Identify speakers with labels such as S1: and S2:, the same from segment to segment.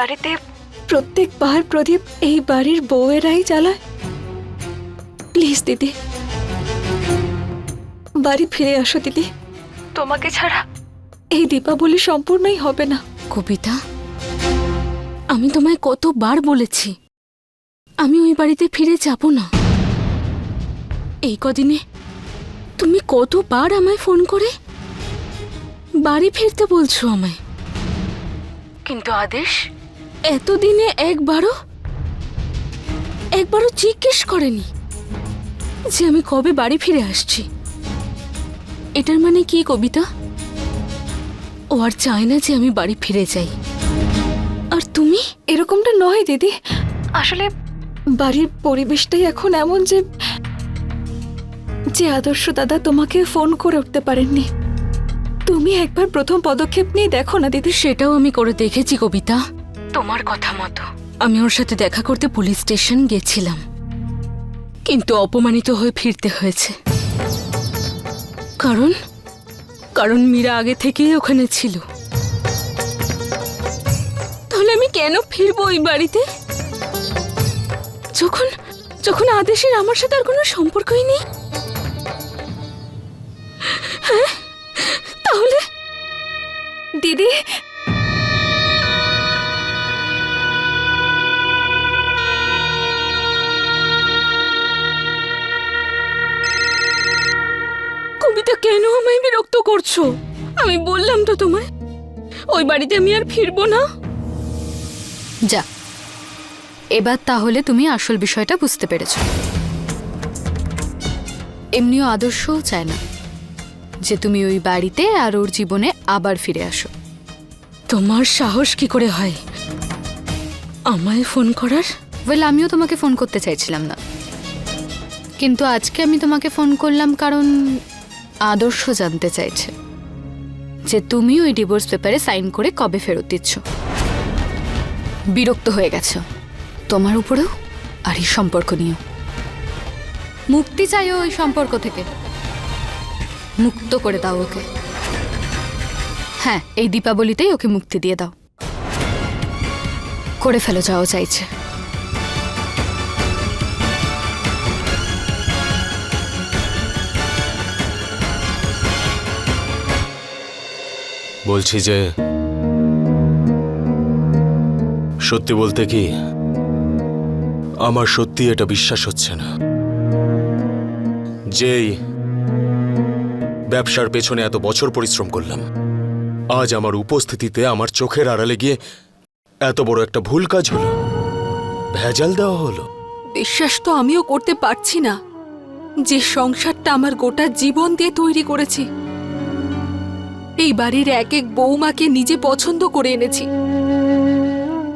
S1: বাড়িতে প্রত্যেকবার প্রদীপ এই বাড়ির বউয়েরাই জ্বালায়। প্লিজ দিদি, বাড়ি ফিরে আসো দিদি। তোমাকে ছাড়া এই দীপাবলি সম্পূর্ণই হবে না।
S2: কবিতা, আমি তোমায় কতবার বলেছি আমি ওই বাড়িতে ফিরে যাব না। এই কদিনে তুমি কতবার আমায় ফোন করে বাড়ি ফিরতে বলছো আমায়, কিন্তু আদেশ এতদিনে একবারও জিজ্ঞেস করেনি যে আমি কবে বাড়ি ফিরে আসছি। এটার মানে কি কবিতা? ও আর চায় না যে আমি বাড়ি ফিরে যাই। আর তুমি?
S1: এরকমটা নয় দিদি, আসলে বাড়ির পরিবেশটাই এখন এমন যে আদর্শ দাদা তোমাকে ফোন করে উঠতে পারেননি। তুমি একবার প্রথম পদক্ষেপ নিয়ে দেখো না দিদি।
S2: সেটাও আমি করে দেখেছি কবিতা, তোমার কথা মতো। আমি ওর সাথে দেখা করতে পুলিশ স্টেশন গেছিলাম, কিন্তু অপমানিত হয়ে ফিরতে হয়েছে। কারণ মীরা আগে থেকেই ওখানে ছিল। তাহলে আমি কেন ফিরবো ওই বাড়িতে, যখন আদেশের আমার সাথে আর কোনো সম্পর্কই নেই? হ্যাঁ, তাহলে
S1: দিদি,
S2: কবিতা কেন আমায় বিরক্ত করছো? আমি বললাম তো তোমায় ওই বাড়িতে আমি আর ফিরবো না।
S3: যা, এবার তাহলে তুমি আসল বিষয়টা বুঝতে পেরেছ। এমনিও আদর্শও চায় না যে তুমি ওই বাড়িতে আর ওর জীবনে আবার ফিরে আসো।
S2: তোমার সাহস কি করে হয় আমায় ফোন করার?
S3: ওয়েল, আমিও তোমাকে ফোন করতে চাইছিলাম না, কিন্তু আজকে আমি তোমাকে ফোন করলাম কারণ আদর্শ জানতে চাইছে যে তুমি ওই ডিভোর্স পেপারে সাইন করে কবে ফেরত দিচ্ছ। বিরক্ত হয়ে গেছো তোমার উপরেও আর এই সম্পর্ক নিয়েও। মুক্তি চাইও ওই সম্পর্ক থেকে, মুক্ত করে দাও ওকে। হ্যাঁ, এই দীপাবলিতেই ওকে মুক্তি দিয়ে দাও। করে ফেলো যাও চাইছে।
S4: বলছি যে সত্যি বলতে কি, আমার সত্যি এটা বিশ্বাস হচ্ছে না যেই ব্যবসার পেছনে এত বছর পরিশ্রম করলাম, আজ আমার উপস্থিতিতে আমার চোখের আড়ালে গিয়ে এত বড় একটা ভুল কাজ হলো, ভেজাল দেওয়া হলো।
S1: বিশ্বাস তো আমিও করতে পারছি না যে সংসারটা আমার গোটা জীবন দিয়ে তৈরি করেছি, এই বাড়ির এক এক বৌমাকে নিজে পছন্দ করে এনেছি,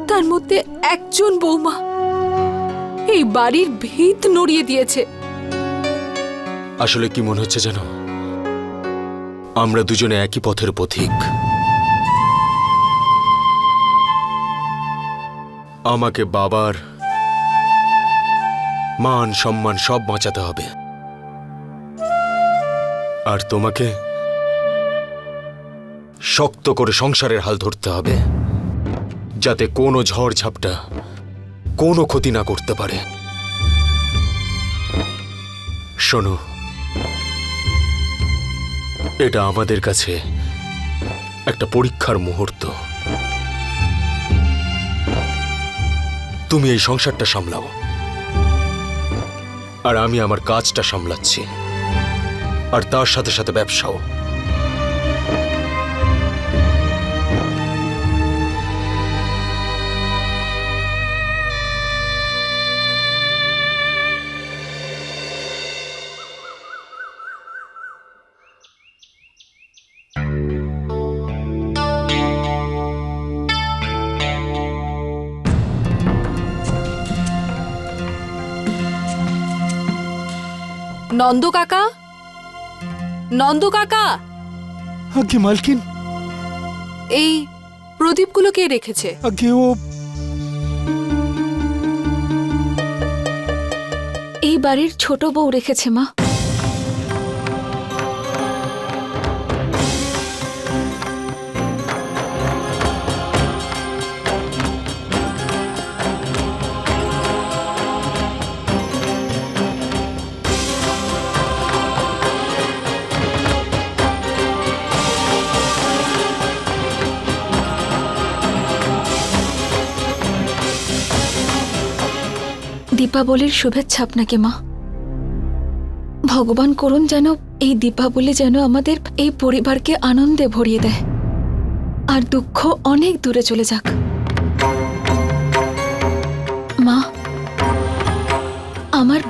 S1: তার মধ্যে একজন বৌমা এই বাড়ির ভিত নড়িয়ে দিয়েছে।
S4: আসলে কি মনে হচ্ছে জানো, আমরা দুজনে একই পথের পথিক। আমাকে বাবার মান সম্মান সব বাঁচাতে হবে, আর তোমাকে শক্ত করে সংসারের হাল ধরতে হবে, যাতে কোনো ঝড় ঝাপটা কোনো ক্ষতি না করতে পারে। শোনো, এটা আমাদের কাছে একটা পরীক্ষার মুহূর্ত। তুমি এই সংসারটা সামলাও, আর আমি আমার কাজটা সামলাচ্ছি, আর তার সাথে সাথে ব্যবসাও।
S1: নন্দ কাকা, নন্দ কাকা,
S5: আগে মালকিন,
S1: এই প্রদীপগুলো কে রেখেছে?
S5: আগে ও
S1: এই বাড়ির ছোট বউ রেখেছে মা।
S6: দীপাবলির শুভেচ্ছা আপনাকে মা। ভগবান করুন যেন এই দীপাবলি যেন আমাদের এই পরিবারকে আনন্দে ভরিয়ে দেয় আর দুঃখ অনেক দূরে চলে যাক। মা, আমার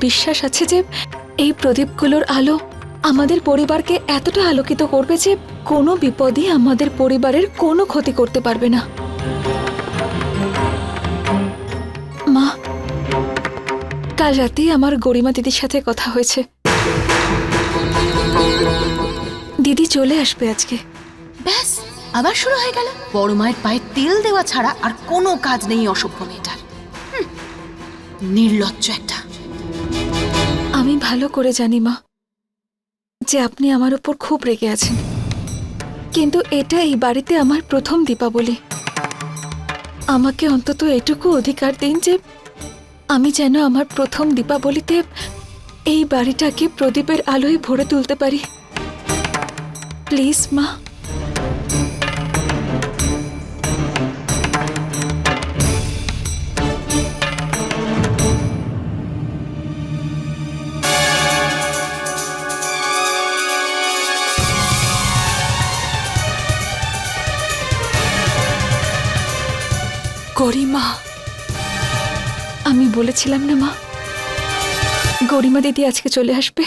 S6: বিশ্বাস আছে যে এই প্রদীপগুলোর আলো আমাদের পরিবারকে এতটা আলোকিত করবে যে কোনো বিপদই আমাদের পরিবারের কোনো ক্ষতি করতে পারবে না। মা, কাল রাতেই আমার গরিমা দিদির সাথে কথা হয়েছে। দিদি চলে আসবে আজকে।
S7: ব্যাস আবার শুরু হয়ে গেল। বড় মায়ের পায়ে তেল দেওয়া ছাড়া আর কোনো কাজ নেই অসভ্য মেয়েটার। নির্লজ্জ একটা।
S6: আমি ভালো করে জানি মা যে আপনি আমার উপর খুব রেগে আছেন, কিন্তু এটা এই বাড়িতে আমার প্রথম দীপাবলি। আমাকে অন্তত এটুকু অধিকার দিন যে আমি যেন আমার প্রথম দীপাবলিতে এই বাড়িটাকে প্রদীপের আলোয় ভরে তুলতে পারি। প্লিজ মা।
S1: গরিমা,
S6: আমি বলেছিলাম না মা, গরিমা দিদি আজকে চলে আসবে।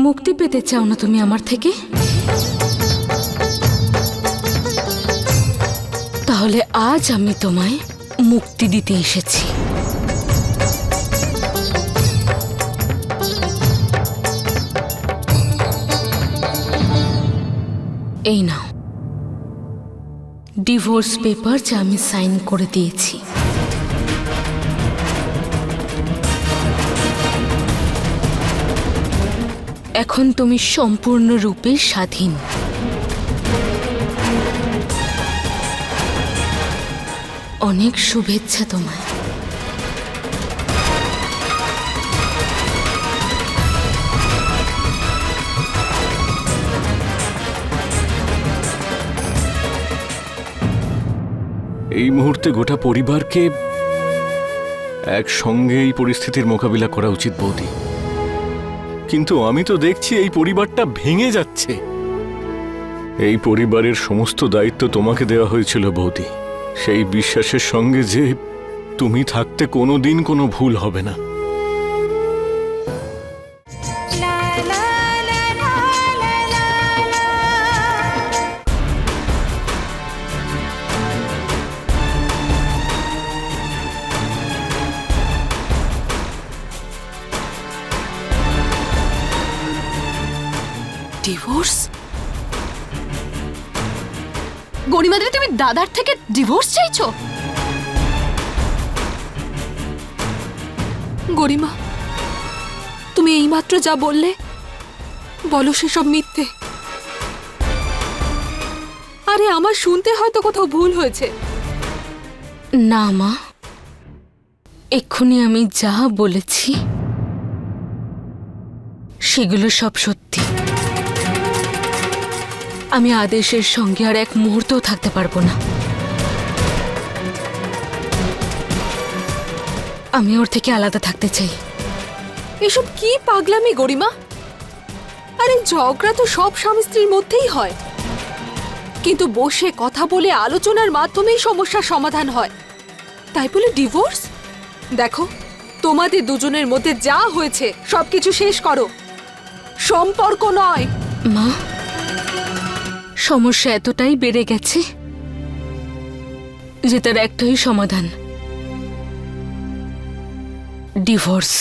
S2: মুক্তি পেতে চাও না তুমি আমার থেকে? তাহলে আজ আমি তোমায় মুক্তি দিতে এসেছি। এই নাও ডিভোর্স পেপার, যা আমি সাইন করে দিয়েছি। এখন তুমি সম্পূর্ণরূপে স্বাধীন। অনেক শুভেচ্ছা তোমায়।
S5: এই মুহূর্তে গোটা পরিবারকে একসঙ্গে এই পরিস্থিতির মোকাবিলা করা উচিত বৌদি, কিন্তু আমি তো দেখছি এই পরিবারটা ভেঙে যাচ্ছে। এই পরিবারের সমস্ত দায়িত্ব তোমাকে দেওয়া হয়েছিল বৌদি, সেই বিশ্বাসের সঙ্গে যে তুমি থাকতে কোনোদিন কোনো ভুল হবে না।
S1: ডিভোর্স?
S7: গরিমা দিদি, তুমি দাদার থেকে ডিভোর্স চাইছো?
S1: গরিমা, তুমি এইমাত্র যা বললে, বলো সেসব মিথ্যে। আরে আমার শুনতে হয়তো কোথাও ভুল হয়েছে।
S2: না মা, এক্ষুনি আমি যা বলেছি সেগুলো সব সত্যি। আমি আদেশের সঙ্গে আর এক মুহূর্তও থাকতে পারবো না। আমি ওর থেকে আলাদা থাকতে চাই।
S1: এসব কি পাগলামি গরিমা? আরে ঝগড়া তো সব স্বামী স্ত্রীর মধ্যেই হয়, কিন্তু বসে কথা বলে আলোচনার মাধ্যমেই সমস্যার সমাধান হয়। তাই বলে ডিভোর্স? দেখো, তোমাদের দুজনের মধ্যে যা হয়েছে সবকিছু শেষ করো, সম্পর্ক নয়।
S2: মা, সমস্যা এতটাই বেড়ে গেছে যে তার একটাই সমাধান, ডিভোর্স।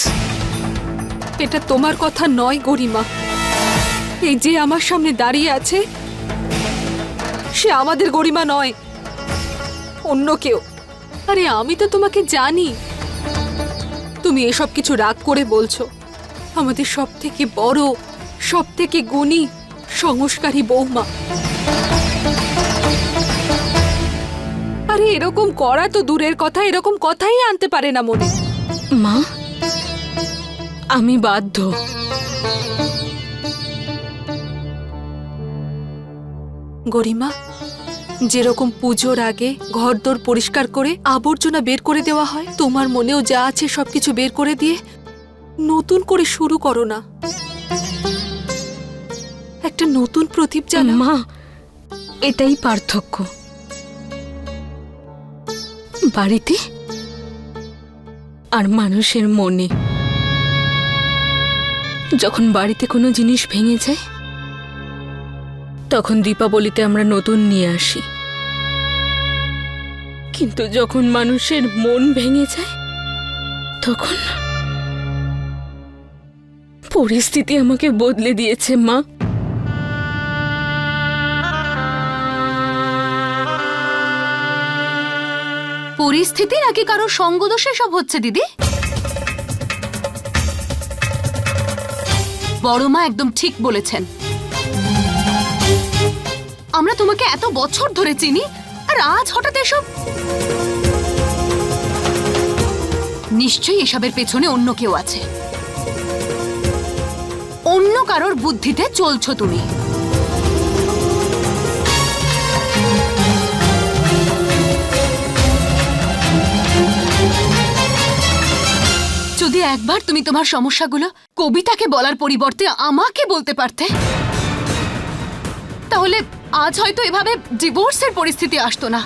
S1: এটা তোমার কথা নয় গরিমা। এই যে আমার সামনে দাঁড়িয়ে আছে সে আমাদের গরিমা নয়, অন্য কেউ। আরে আমি তো তোমাকে জানি। তুমি এসব কিছু রাগ করে বলছো। আমাদের সব থেকে বড়, সব থেকে গুণী, সংস্কারী বৌমা। আরে এরকম করা তো দূরের কথা, এরকম কথাই আনতে পারে না মনে।
S2: মা, আমি বাধ্য।
S1: গরিমা, যেরকম পুজোর আগে ঘরদোর পরিষ্কার করে আবর্জনা বের করে দেওয়া হয়, তোমার মনেও যা আছে সবকিছু বের করে দিয়ে নতুন করে শুরু করো না। একটা নতুন প্রদীপ জ্বালাও।
S2: মা, এটাই পার্থক্য। বাড়িতে আর মানুষের মনে। যখন বাড়িতে কোনো জিনিস ভেঙে যায় তখন দীপাবলিতে আমরা নতুন নিয়ে আসি, কিন্তু যখন মানুষের মন ভেঙে যায় তখন পরিস্থিতি আমাকে বদলে দিয়েছে মা।
S7: পরিস্থিতি নাকি কারো সঙ্গদোষে সব হচ্ছে দিদি? বড় মা একদম ঠিক বলেছেন। আমরা তোমাকে এত বছর ধরে চিনি, আর আজ হঠাৎ এসব। নিশ্চয়ই এসবের পেছনে অন্য কেউ আছে। অন্য কারোর বুদ্ধিতে চলছো তুমি। যদি একবার তুমি তোমার সমস্যাগুলো কবিতাকে বলার পরিবর্তে আমাকে বলতে পারতে, তাহলে আজ হয়তো এভাবে ডিভোর্সের পরিস্থিতি আসতো না।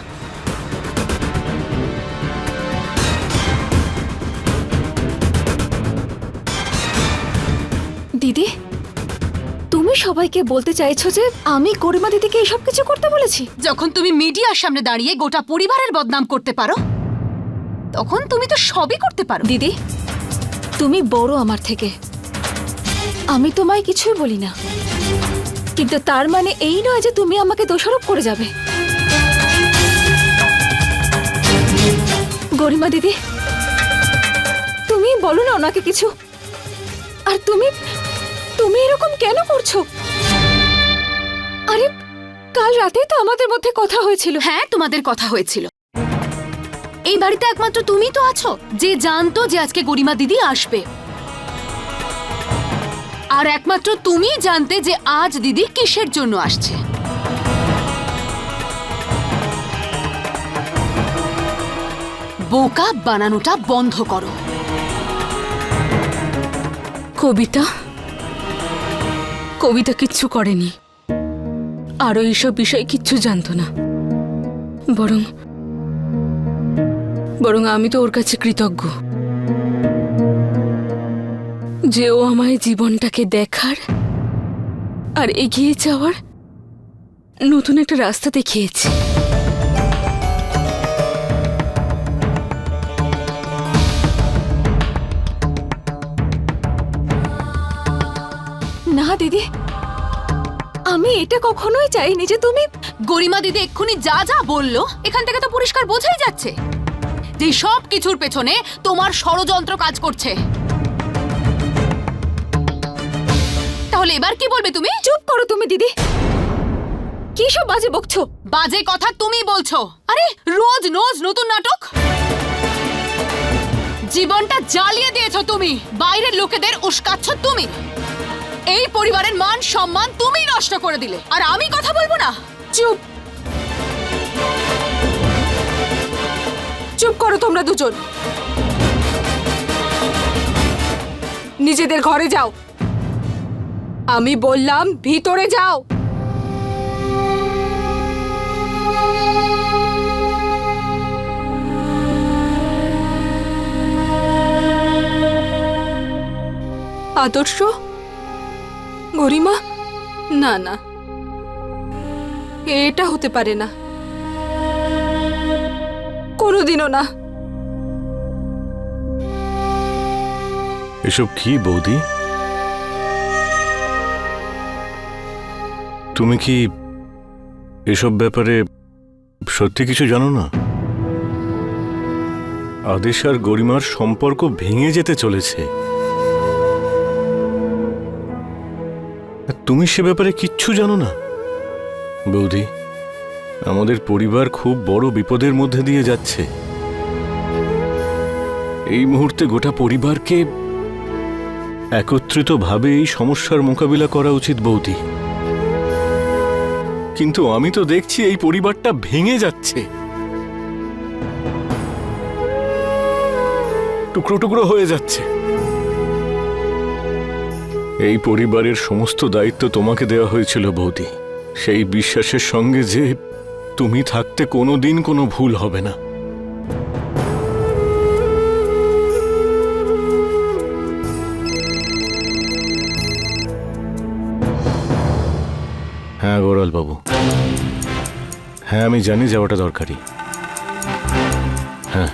S6: দিদি, তুমি সবাইকে বলতে চাইছো যে আমি গরিমা দিদিকে এসব কিছু করতে বলেছি?
S7: যখন তুমি মিডিয়ার সামনে দাঁড়িয়ে গোটা পরিবারের বদনাম করতে পারো, তখন তুমি তো সবই করতে পারো।
S6: দিদি, তুমি বড় আমার থেকে, আমি তোমায় কিছুই বলি না, কিন্তু তার মানে এই নয় যে তুমি আমাকে দোষারোপ করে যাবে। গরিমা দিদি, তুমি বলো না ওনাকে কিছু। আর তুমি তুমি এরকম কেন করছো? আরে কাল রাতে তো আমাদের মধ্যে কথা হয়েছিল।
S7: হ্যাঁ, তোমাদের কথা হয়েছিল। এই বাড়িতে একমাত্র তুমিই তো আছো যে জানতো যে আজকে গরিমা দিদি আসবে, আর একমাত্র তুমিই জানতে যে আজ দিদি কিসের জন্য আসছে। বোকা বানানোটা বন্ধ করো।
S2: কবিতা কিচ্ছু করেনি, আরো এইসব বিষয়ে কিচ্ছু জানতো না। বরং আমি তো ওর কাছে কৃতজ্ঞ যে ও আমায় জীবনটাকে দেখার আর এগিয়ে যাওয়ার নতুন একটা রাস্তা দেখিয়েছে।
S6: না দিদি, আমি এটা কখনোই চাইনি যে তুমি।
S7: গরিমা দিদি এক্ষুনি যা যা বললো এখান থেকে তো পরিষ্কার বোঝাই যাচ্ছে যে সব কিছুর পেছনে তোমার ষড়যন্ত্র কাজ করছে। তাহলে এবার কি বলবে তুমি?
S6: চুপ করো তুমি দিদি, কি সব বাজে বকছো?
S7: বাজে কথা তুমি বলছো। আরে রোজ রোজ নতুন নাটক। জীবনটা জ্বালিয়ে দিয়েছো তুমি, বাইরের লোকেদের উস্কাচ্ছ তুমি, এই পরিবারের মান সম্মান তুমি নষ্ট করে দিলে, আর আমি কথা বলবো না?
S1: চুপ চুপ করো তোমরা দুজন। নিজেদের ঘরে যাও। আমি বললাম ভিতরে যাও। আদর্শ, গরিমা, না না, এটা হতে পারে না। কোনোদিনও না।
S5: এসব কি বৌদি? তুমি কি এসব ব্যাপারে সত্যি কিছু জানো না? আদেশ আর গরিমার সম্পর্ক ভেঙে যেতে চলেছে। আর তুমি সে ব্যাপারে কিচ্ছু জানো না? বৌদি, আমাদের পরিবার খুব বড় বিপদের মধ্যে দিয়ে যাচ্ছে। এই মুহূর্তে গোটা পরিবারকে একত্রিতভাবে এই সমস্যার মোকাবিলা করা উচিত বৌদি। কিন্তু আমি তো দেখছি এই পরিবারটা ভেঙে যাচ্ছে, টুকরো টুকরো হয়ে যাচ্ছে। এই পরিবারের সমস্ত দায়িত্ব তোমাকে দেওয়া হয়েছিল বৌদি, সেই বিশ্বাসের সঙ্গে যে তুমি থাকতে কোনোদিন কোনো ভুল হবে না। হ্যাঁ গোরাল বাবু, হ্যাঁ আমি জানি যাওয়াটা দরকারি। হ্যাঁ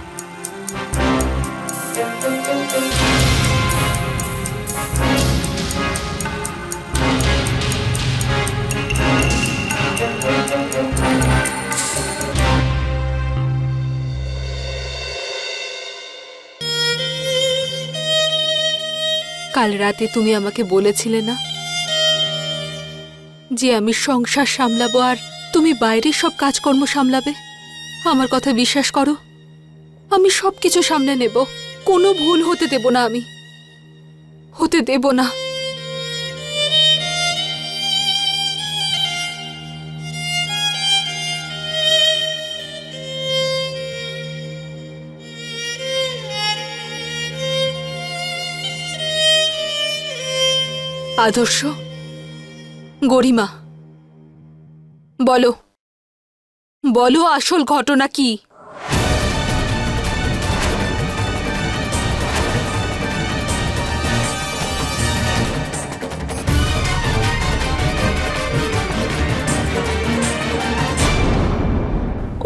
S1: কাল রাতে তুমি আমাকে বলেছিলে না যে আমি সংসার সামলাবো আর তুমি বাইরের সব কাজকর্ম সামলাবে? আমার কথা বিশ্বাস করো, আমি সবকিছু সামলে নেব, কোনো ভুল হতে দেব না, আমি হতে দেব না। আদর্শ, গরিমা, বলো বলো আসল ঘটনা কি?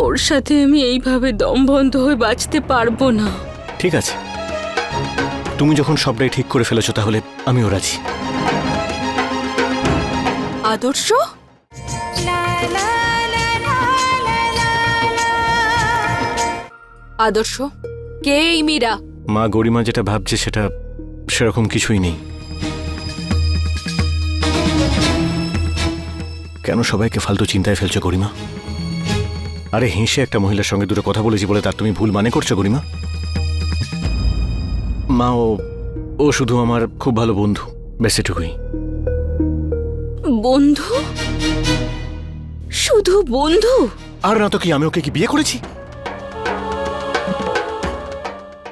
S2: ওর সাথে আমি এইভাবে দম বন্ধ হয়ে বাঁচতে পারবো না।
S5: ঠিক আছে, তুমি যখন সবটাই ঠিক করে ফেলেছো তাহলে আমিও রাজি।
S1: আদর্শ, আদর্শ, কে এই মীরা?
S5: মা, গরিমা যেটা ভাবছে সেটা সেরকম কিছুই নেই। কেন সবাইকে ফালতু চিন্তায় ফেলছো গরিমা? আরে হেসে একটা মহিলার সঙ্গে দুটো কথা বলেছি বলে তার তুমি ভুল মানে করছো গরিমা? মা, ও শুধু আমার খুব ভালো বন্ধু, ব্যাস এটুকুই।
S2: বন্ধু? শুধু বন্ধু?
S5: আর না তো কি, আমি ওকে কি বিয়ে করেছি?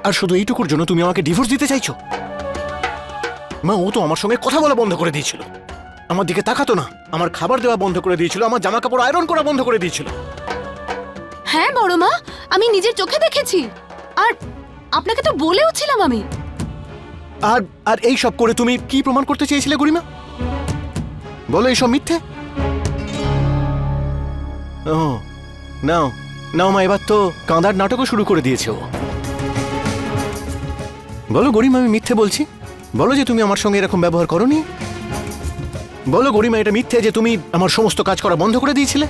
S5: আর শুধু এইটুকুর জন্য তুমি আমাকে ডিভোর্স দিতে চাইছো? মা, ও তো আমার সঙ্গে কথা বলা বন্ধ করে দিয়েছিল, আমার দিকে তাকাতো না, আমার খাবার দেওয়া বন্ধ করে দিয়েছিল, আমার জামা কাপড় আয়রন করা বন্ধ করে দিয়েছিল।
S7: হ্যাঁ বড় মা, আমি নিজের চোখে দেখেছি, আর আপনাকে তো বলেও ছিলাম আমি।
S5: আর আর এই সব করে তুমি কি প্রমাণ করতে চেয়েছিলে গরিমা? বলো এইসব মিথ্যে? ও নাও নাও মা, এবার তো কাঁদার নাটকও শুরু করে দিয়েছে ও। বলো গরিমা, আমি মিথ্যে বলছি? বলো যে তুমি আমার সঙ্গে এরকম ব্যবহার করোনি? বলো গরিমা, এটা মিথ্যে যে তুমি আমার সমস্ত কাজ করা বন্ধ করে দিয়েছিলে?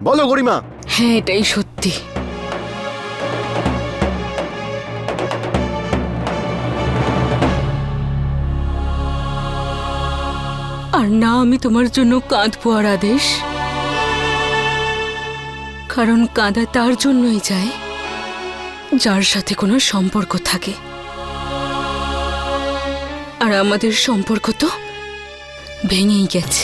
S5: বলো গরিমা।
S2: হ্যাঁ, এটাই সত্যি। আর না, আমি তোমার জন্য কাঁদবো আর আদেশ, কারণ কাঁদা তার জন্যই যায় যার সাথে কোনো সম্পর্ক থাকে, আর আমাদের সম্পর্ক তো ভেঙেই গেছে।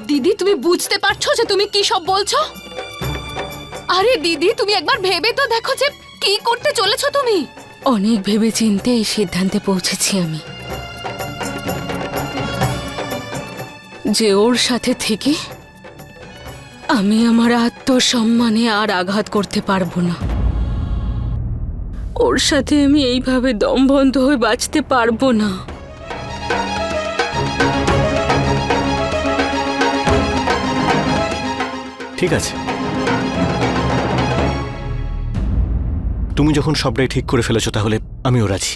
S7: দিদি, তুমি বুঝতে পারছো যে তুমি কি সব বলছো? আরে দিদি, তুমি একবার ভেবে তো দেখো যে কি করতে চলেছো তুমি।
S2: অনেক ভেবে চিন্তে এই সিদ্ধান্তে পৌঁছেছি আমি যে ওর সাথে থেকে আমি আমার আত্মসম্মানে আর আঘাত করতে পারবো না। ওর সাথে আমি এইভাবে দম বন্ধ হয়ে বাঁচতে পারবো না।
S5: ঠিক আছে, তুমি যখন সবটাই ঠিক করে ফেলেছো তাহলে আমিও রাজি।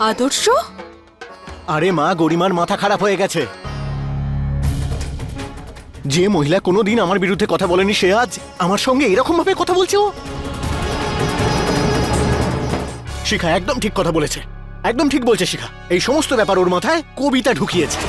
S1: আদর্শ,
S5: আরে মা, গরিমার মাথা খারাপ হয়ে গেছে। যে মহিলা কোনোদিন আমার বিরুদ্ধে কথা বলেনি সে আজ আমার সঙ্গে এরকম ভাবে কথা বলছে। ও শিখা একদম ঠিক কথা বলেছে, একদম ঠিক বলছে শিখা। এই সমস্ত ব্যাপার ওর মাথায় কবিতা ঢুকিয়েছে।